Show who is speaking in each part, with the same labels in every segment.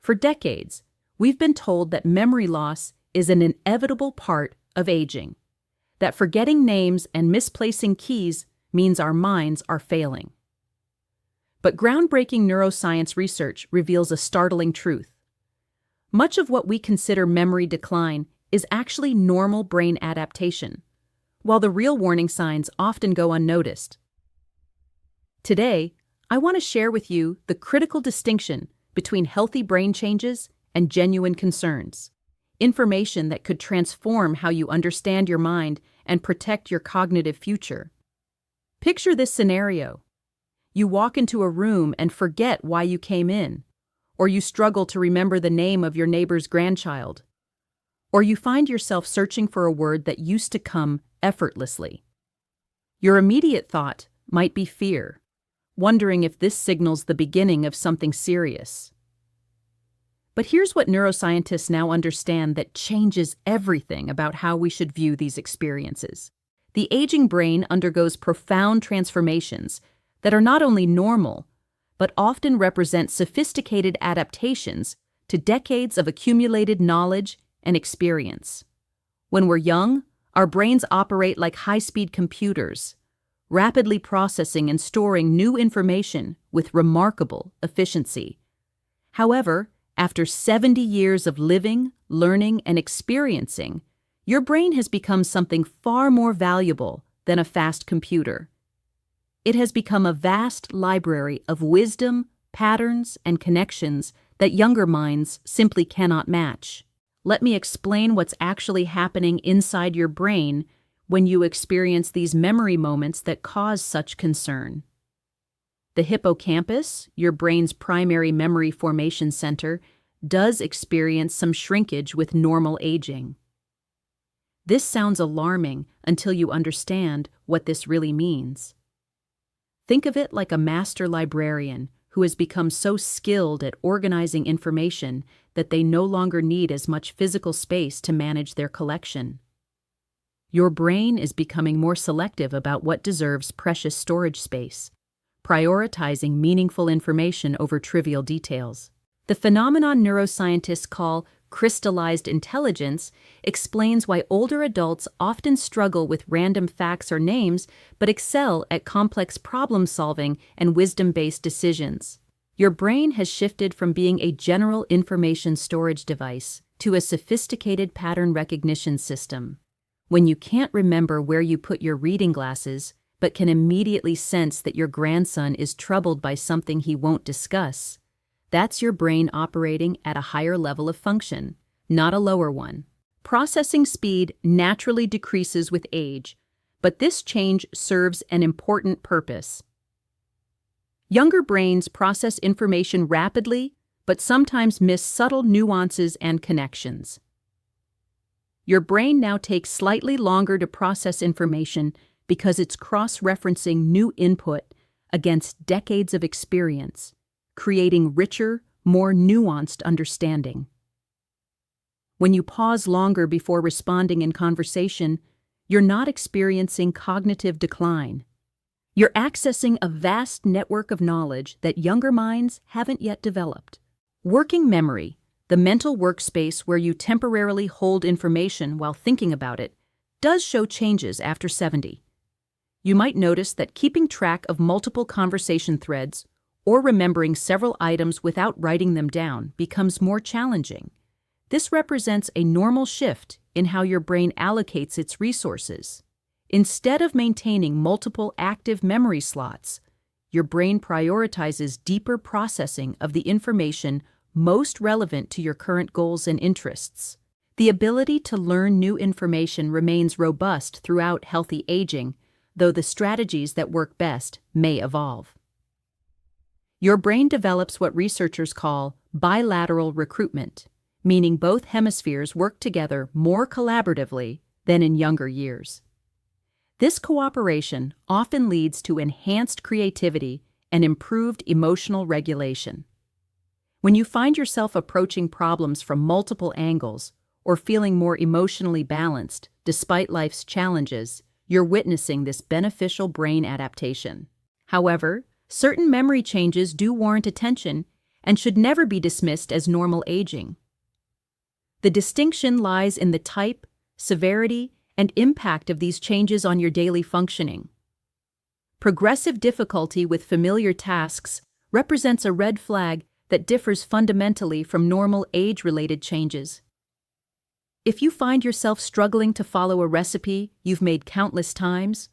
Speaker 1: For decades, we've been told that memory loss is an inevitable part of aging, that forgetting names and misplacing keys means our minds are failing. But groundbreaking neuroscience research reveals a startling truth. Much of what we consider memory decline is actually normal brain adaptation, while the real warning signs often go unnoticed. Today, I want to share with you the critical distinction between healthy brain changes and genuine concerns, information that could transform how you understand your mind and protect your cognitive future. Picture this scenario. You walk into a room and forget why you came in, or you struggle to remember the name of your neighbor's grandchild, or you find yourself searching for a word that used to come effortlessly. Your immediate thought might be fear, wondering if this signals the beginning of something serious. But here's what neuroscientists now understand that changes everything about how we should view these experiences. The aging brain undergoes profound transformations that are not only normal, but often represent sophisticated adaptations to decades of accumulated knowledge and experience. When we're young, our brains operate like high-speed computers, rapidly processing and storing new information with remarkable efficiency. However, after 70 years of living, learning, and experiencing, your brain has become something far more valuable than a fast computer. It has become a vast library of wisdom, patterns, and connections that younger minds simply cannot match. Let me explain what's actually happening inside your brain when you experience these memory moments that cause such concern. The hippocampus, your brain's primary memory formation center, does experience some shrinkage with normal aging. This sounds alarming until you understand what this really means. Think of it like a master librarian who has become so skilled at organizing information that they no longer need as much physical space to manage their collection. Your brain is becoming more selective about what deserves precious storage space, prioritizing meaningful information over trivial details. The phenomenon neuroscientists call crystallized intelligence explains why older adults often struggle with random facts or names but excel at complex problem-solving and wisdom-based decisions. Your brain has shifted from being a general information storage device to a sophisticated pattern recognition system. When you can't remember where you put your reading glasses but can immediately sense that your grandson is troubled by something he won't discuss, that's your brain operating at a higher level of function, not a lower one. Processing speed naturally decreases with age, but this change serves an important purpose. Younger brains process information rapidly, but sometimes miss subtle nuances and connections. Your brain now takes slightly longer to process information because it's cross-referencing new input against decades of experience, creating richer, more nuanced understanding. When you pause longer before responding in conversation, you're not experiencing cognitive decline. You're accessing a vast network of knowledge that younger minds haven't yet developed. Working memory, the mental workspace where you temporarily hold information while thinking about it, does show changes after 70. You might notice that keeping track of multiple conversation threads or remembering several items without writing them down becomes more challenging. This represents a normal shift in how your brain allocates its resources. Instead of maintaining multiple active memory slots, your brain prioritizes deeper processing of the information most relevant to your current goals and interests. The ability to learn new information remains robust throughout healthy aging, though the strategies that work best may evolve. Your brain develops what researchers call bilateral recruitment, meaning both hemispheres work together more collaboratively than in younger years. This cooperation often leads to enhanced creativity and improved emotional regulation. When you find yourself approaching problems from multiple angles or feeling more emotionally balanced despite life's challenges, you're witnessing this beneficial brain adaptation. However, certain memory changes do warrant attention, and should never be dismissed as normal aging. The distinction lies in the type, severity, and impact of these changes on your daily functioning. Progressive difficulty with familiar tasks represents a red flag that differs fundamentally from normal age-related changes. If you find yourself struggling to follow a recipe you've made countless times,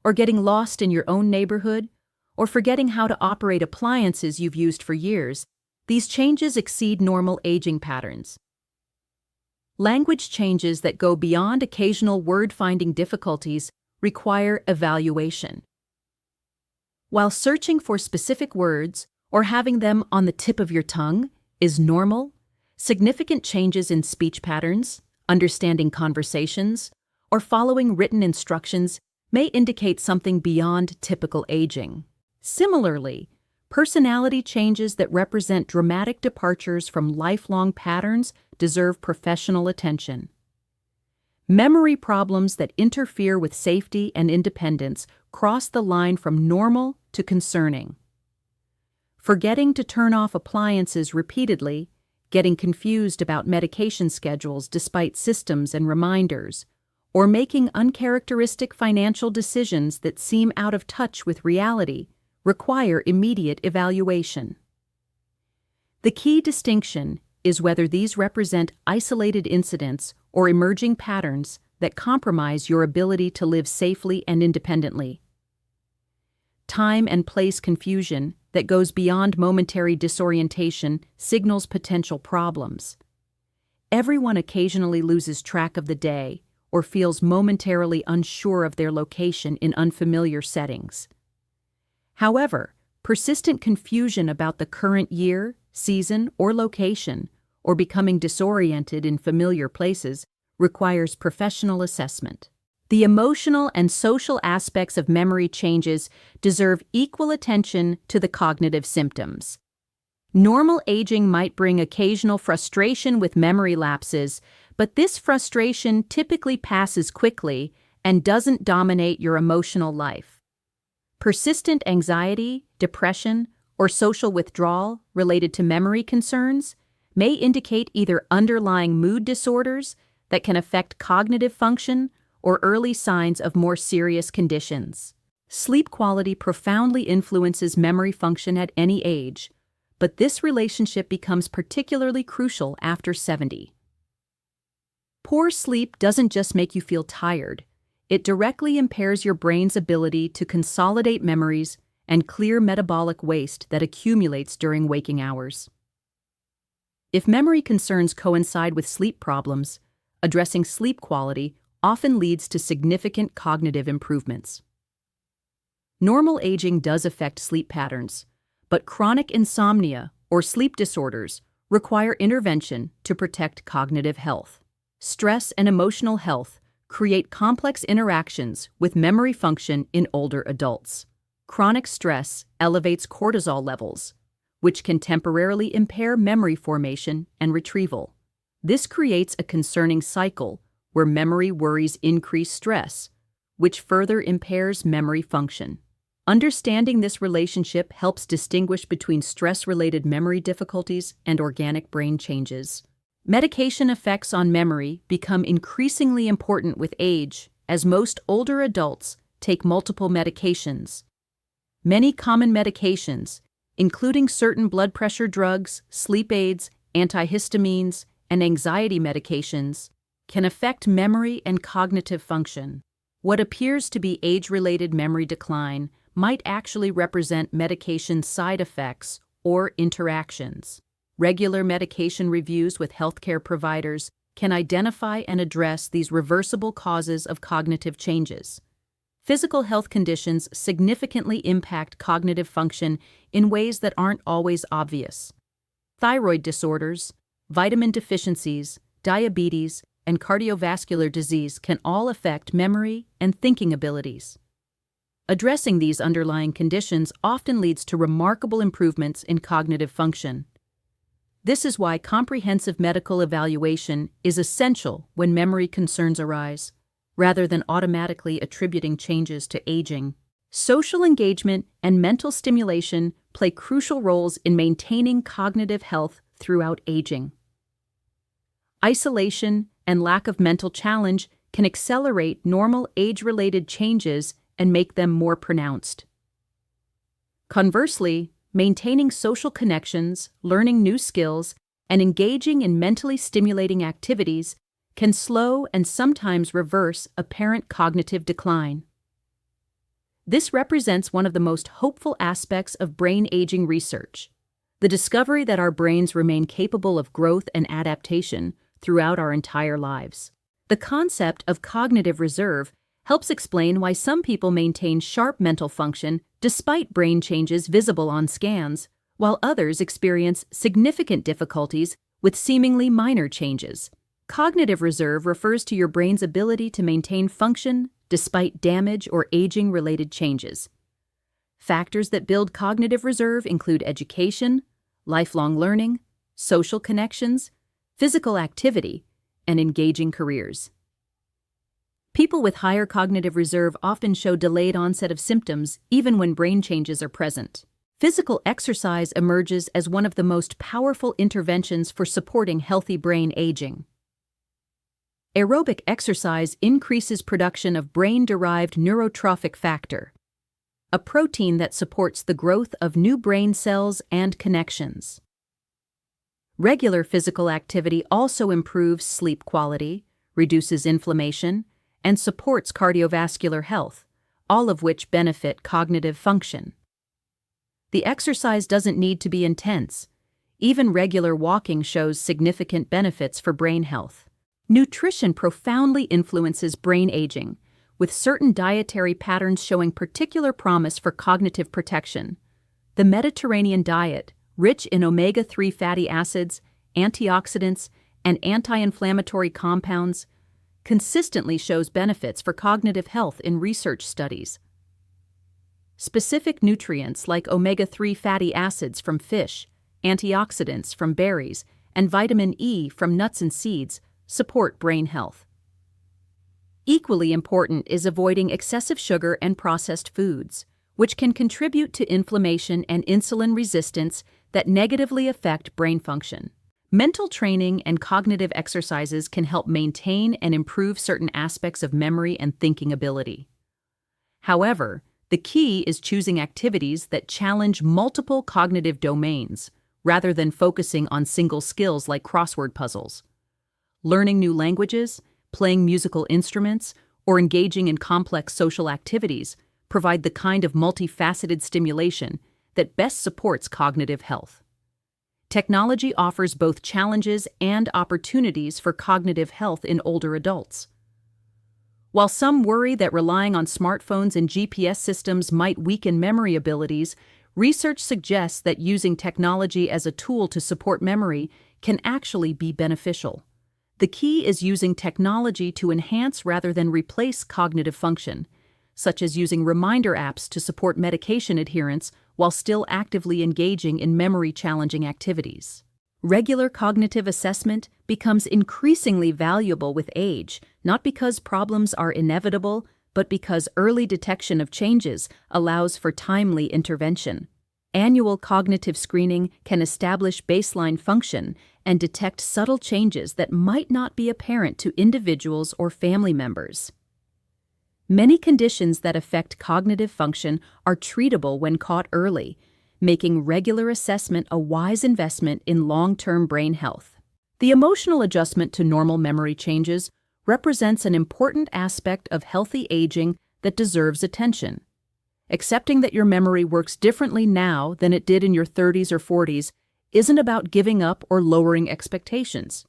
Speaker 1: or getting lost in your own neighborhood, or forgetting how to operate appliances you've used for years, these changes exceed normal aging patterns. Language changes that go beyond occasional word-finding difficulties require evaluation. While searching for specific words or having them on the tip of your tongue is normal, significant changes in speech patterns, understanding conversations, or following written instructions may indicate something beyond typical aging. Similarly, personality changes that represent dramatic departures from lifelong patterns deserve professional attention. Memory problems that interfere with safety and independence cross the line from normal to concerning. Forgetting to turn off appliances repeatedly, getting confused about medication schedules despite systems and reminders, or making uncharacteristic financial decisions that seem out of touch with reality require immediate evaluation. The key distinction is whether these represent isolated incidents or emerging patterns that compromise your ability to live safely and independently. Time and place confusion that goes beyond momentary disorientation signals potential problems. Everyone occasionally loses track of the day or feels momentarily unsure of their location in unfamiliar settings. However, persistent confusion about the current year, season, or location, or becoming disoriented in familiar places, requires professional assessment. The emotional and social aspects of memory changes deserve equal attention to the cognitive symptoms. Normal aging might bring occasional frustration with memory lapses, but this frustration typically passes quickly and doesn't dominate your emotional life. Persistent anxiety, depression, or social withdrawal related to memory concerns may indicate either underlying mood disorders that can affect cognitive function or early signs of more serious conditions. Sleep quality profoundly influences memory function at any age, but this relationship becomes particularly crucial after 70. Poor sleep doesn't just make you feel tired, it directly impairs your brain's ability to consolidate memories and clear metabolic waste that accumulates during waking hours. If memory concerns coincide with sleep problems, addressing sleep quality often leads to significant cognitive improvements. Normal aging does affect sleep patterns, but chronic insomnia or sleep disorders require intervention to protect cognitive health. Stress and emotional health create complex interactions with memory function in older adults. Chronic stress elevates cortisol levels, which can temporarily impair memory formation and retrieval. This creates a concerning cycle where memory worries increase stress, which further impairs memory function. Understanding this relationship helps distinguish between stress-related memory difficulties and organic brain changes. Medication effects on memory become increasingly important with age, as most older adults take multiple medications. Many common medications, including certain blood pressure drugs, sleep aids, antihistamines, and anxiety medications, can affect memory and cognitive function. What appears to be age-related memory decline might actually represent medication side effects or interactions. Regular medication reviews with healthcare providers can identify and address these reversible causes of cognitive changes. Physical health conditions significantly impact cognitive function in ways that aren't always obvious. Thyroid disorders, vitamin deficiencies, diabetes, and cardiovascular disease can all affect memory and thinking abilities. Addressing these underlying conditions often leads to remarkable improvements in cognitive function. This is why comprehensive medical evaluation is essential when memory concerns arise, rather than automatically attributing changes to aging. Social engagement and mental stimulation play crucial roles in maintaining cognitive health throughout aging. Isolation and lack of mental challenge can accelerate normal age-related changes and make them more pronounced. Conversely, maintaining social connections, learning new skills, and engaging in mentally stimulating activities can slow and sometimes reverse apparent cognitive decline. This represents one of the most hopeful aspects of brain aging research, the discovery that our brains remain capable of growth and adaptation throughout our entire lives. The concept of cognitive reserve helps explain why some people maintain sharp mental function despite brain changes visible on scans, while others experience significant difficulties with seemingly minor changes. Cognitive reserve refers to your brain's ability to maintain function despite damage or aging-related changes. Factors that build cognitive reserve include education, lifelong learning, social connections, physical activity, and engaging careers. People with higher cognitive reserve often show delayed onset of symptoms even when brain changes are present. Physical exercise emerges as one of the most powerful interventions for supporting healthy brain aging. Aerobic exercise increases production of brain-derived neurotrophic factor, a protein that supports the growth of new brain cells and connections. Regular physical activity also improves sleep quality, reduces inflammation, and supports cardiovascular health, all of which benefit cognitive function. The exercise doesn't need to be intense. Even regular walking shows significant benefits for brain health. Nutrition profoundly influences brain aging, with certain dietary patterns showing particular promise for cognitive protection. The Mediterranean diet, rich in omega-3 fatty acids, antioxidants, and anti-inflammatory compounds, consistently shows benefits for cognitive health in research studies. Specific nutrients like omega-3 fatty acids from fish, antioxidants from berries, and vitamin E from nuts and seeds support brain health. Equally important is avoiding excessive sugar and processed foods, which can contribute to inflammation and insulin resistance that negatively affect brain function. Mental training and cognitive exercises can help maintain and improve certain aspects of memory and thinking ability. However, the key is choosing activities that challenge multiple cognitive domains, rather than focusing on single skills like crossword puzzles. Learning new languages, playing musical instruments, or engaging in complex social activities provide the kind of multifaceted stimulation that best supports cognitive health. Technology offers both challenges and opportunities for cognitive health in older adults. While some worry that relying on smartphones and GPS systems might weaken memory abilities, research suggests that using technology as a tool to support memory can actually be beneficial. The key is using technology to enhance rather than replace cognitive function, such as using reminder apps to support medication adherence while still actively engaging in memory-challenging activities. Regular cognitive assessment becomes increasingly valuable with age, not because problems are inevitable, but because early detection of changes allows for timely intervention. Annual cognitive screening can establish baseline function and detect subtle changes that might not be apparent to individuals or family members. Many conditions that affect cognitive function are treatable when caught early, making regular assessment a wise investment in long-term brain health. The emotional adjustment to normal memory changes represents an important aspect of healthy aging that deserves attention. Accepting that your memory works differently now than it did in your 30s or 40s isn't about giving up or lowering expectations.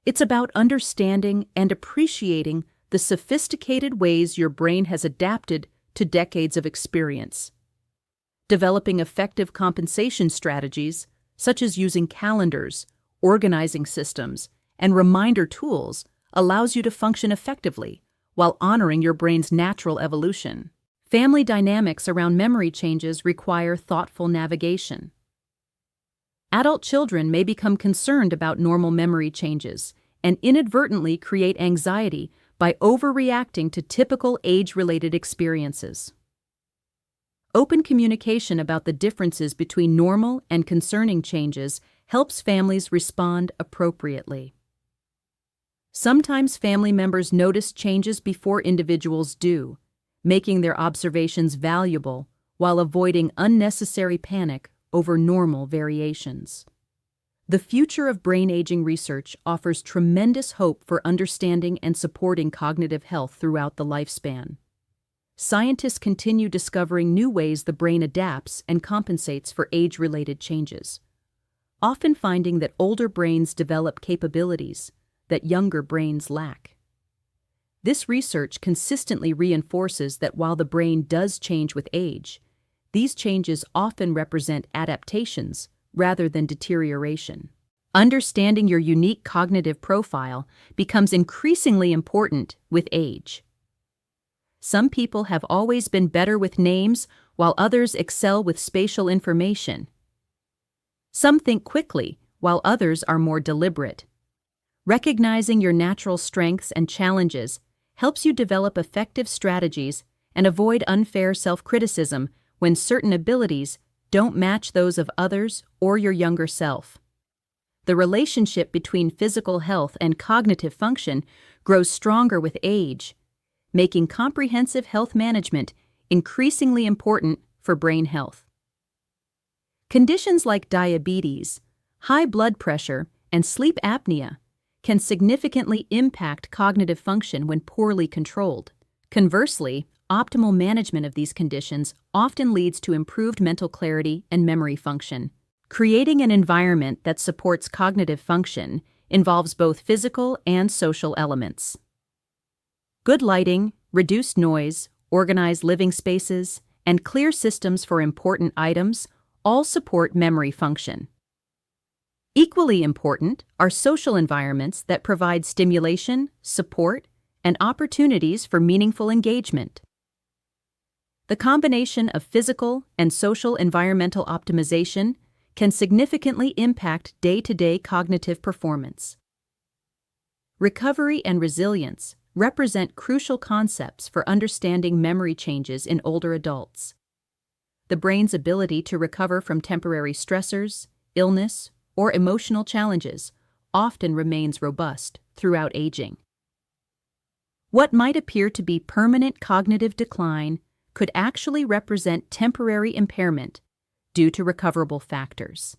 Speaker 1: It's about understanding and appreciating the sophisticated ways your brain has adapted to decades of experience. Developing effective compensation strategies, such as using calendars, organizing systems, and reminder tools, allows you to function effectively while honoring your brain's natural evolution. Family dynamics around memory changes require thoughtful navigation. Adult children may become concerned about normal memory changes and inadvertently create anxiety by overreacting to typical age-related experiences. Open communication about the differences between normal and concerning changes helps families respond appropriately. Sometimes family members notice changes before individuals do, making their observations valuable while avoiding unnecessary panic over normal variations. The future of brain aging research offers tremendous hope for understanding and supporting cognitive health throughout the lifespan. Scientists continue discovering new ways the brain adapts and compensates for age-related changes, often finding that older brains develop capabilities that younger brains lack. This research consistently reinforces that while the brain does change with age, these changes often represent adaptations rather than deterioration. Understanding your unique cognitive profile becomes increasingly important with age. Some people have always been better with names, while others excel with spatial information. Some think quickly, while others are more deliberate. Recognizing your natural strengths and challenges helps you develop effective strategies and avoid unfair self-criticism when certain abilities don't match those of others or your younger self. The relationship between physical health and cognitive function grows stronger with age, making comprehensive health management increasingly important for brain health. Conditions like diabetes, high blood pressure, and sleep apnea can significantly impact cognitive function when poorly controlled. Conversely, optimal management of these conditions often leads to improved mental clarity and memory function. Creating an environment that supports cognitive function involves both physical and social elements. Good lighting, reduced noise, organized living spaces, and clear systems for important items all support memory function. Equally important are social environments that provide stimulation, support, and opportunities for meaningful engagement. The combination of physical and social environmental optimization can significantly impact day-to-day cognitive performance. Recovery and resilience represent crucial concepts for understanding memory changes in older adults. The brain's ability to recover from temporary stressors, illness, or emotional challenges often remains robust throughout aging. What might appear to be permanent cognitive decline could actually represent temporary impairment due to recoverable factors.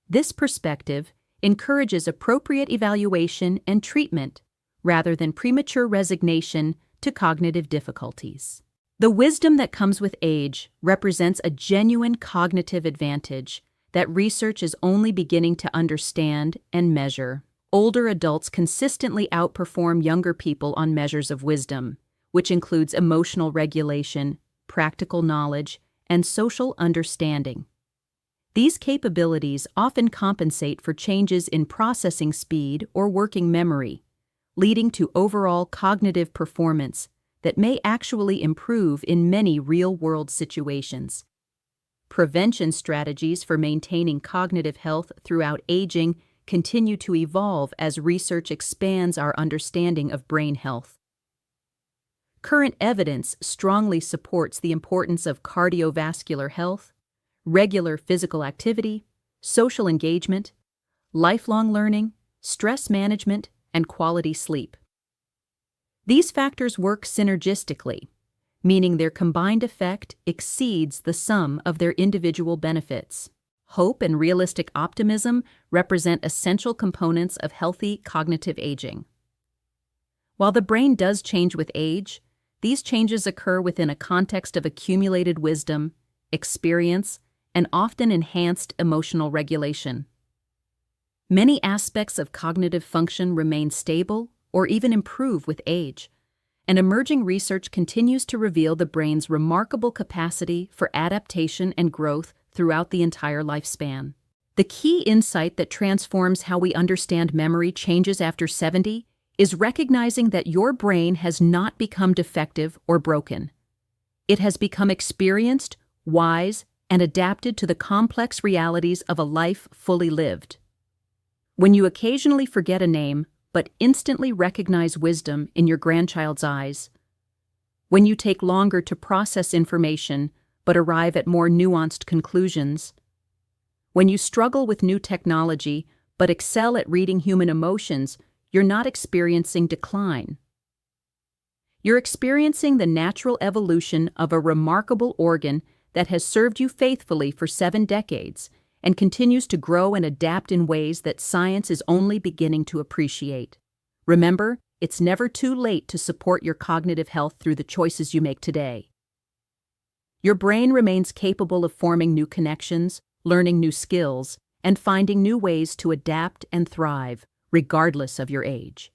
Speaker 1: This perspective encourages appropriate evaluation and treatment rather than premature resignation to cognitive difficulties. The wisdom that comes with age represents a genuine cognitive advantage that research is only beginning to understand and measure. Older adults consistently outperform younger people on measures of wisdom, which includes emotional regulation, practical knowledge, and social understanding. These capabilities often compensate for changes in processing speed or working memory, leading to overall cognitive performance that may actually improve in many real-world situations. Prevention strategies for maintaining cognitive health throughout aging continue to evolve as research expands our understanding of brain health. Current evidence strongly supports the importance of cardiovascular health, regular physical activity, social engagement, lifelong learning, stress management, and quality sleep. These factors work synergistically, meaning their combined effect exceeds the sum of their individual benefits. Hope and realistic optimism represent essential components of healthy cognitive aging. While the brain does change with age, these changes occur within a context of accumulated wisdom, experience, and often enhanced emotional regulation. Many aspects of cognitive function remain stable or even improve with age, and emerging research continues to reveal the brain's remarkable capacity for adaptation and growth throughout the entire lifespan. The key insight that transforms how we understand memory changes after 70 is recognizing that your brain has not become defective or broken. It has become experienced, wise, and adapted to the complex realities of a life fully lived. When you occasionally forget a name, but instantly recognize wisdom in your grandchild's eyes, when you take longer to process information but arrive at more nuanced conclusions, when you struggle with new technology but excel at reading human emotions, you're not experiencing decline. You're experiencing the natural evolution of a remarkable organ that has served you faithfully for 7 decades and continues to grow and adapt in ways that science is only beginning to appreciate. Remember, it's never too late to support your cognitive health through the choices you make today. Your brain remains capable of forming new connections, learning new skills, and finding new ways to adapt and thrive, regardless of your age.